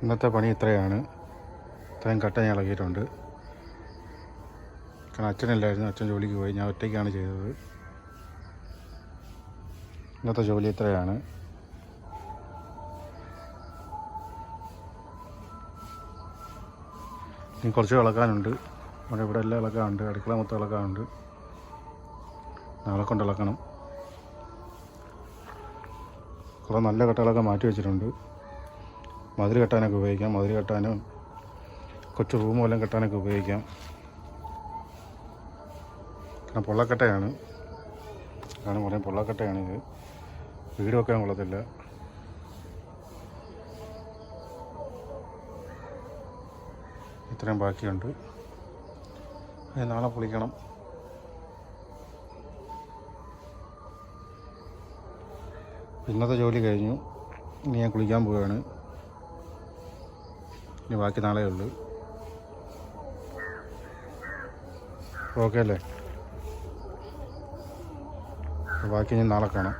ഇന്നത്തെ പണി ഇത്രയാണ്. ഇത്രയും കട്ട ഞാൻ ഇളകിയിട്ടുണ്ട്. കാരണം അച്ഛനില്ലായിരുന്നു, അച്ഛൻ ജോലിക്ക് പോയി, ഞാൻ ഒറ്റയ്ക്കാണ് ചെയ്തത്. ഇന്നത്തെ ജോലി ഇത്രയാണ്. ഇനി കുറച്ച് ഇളക്കാനുണ്ട്. ഇവിടെ എല്ലാം ഇളക്കാനുണ്ട്, അടുക്കള മൊത്തം ഇളക്കാനുണ്ട്. നാളെ കൊണ്ട് ഇളക്കണം. കുറേ നല്ല കട്ടകളൊക്കെ മാറ്റി വെച്ചിട്ടുണ്ട്. മതിൽ കെട്ടാനൊക്കെ ഉപയോഗിക്കാം, മതിൽ കെട്ടാനും കൊച്ചു റൂമെല്ലാം കെട്ടാനൊക്കെ ഉപയോഗിക്കാം. കാരണം പൊള്ളക്കട്ടയാണ്, കാരണം കുറേ പൊള്ളക്കട്ടയാണിത്. വീട് വെക്കാൻ കൊള്ളത്തില്ല. ഇത്രയും ബാക്കിയുണ്ട്, അത് നാളെ പൊളിക്കണം. ഇന്നത്തെ ജോലി കഴിഞ്ഞു. ഇനി ഞാൻ കുളിക്കാൻ പോവുകയാണ്. ഇനി ബാക്കി നാളെ ഉള്ളൂ. ഓക്കെ അല്ലേ? ബാക്കി ഞാൻ നാളെ കാണാം.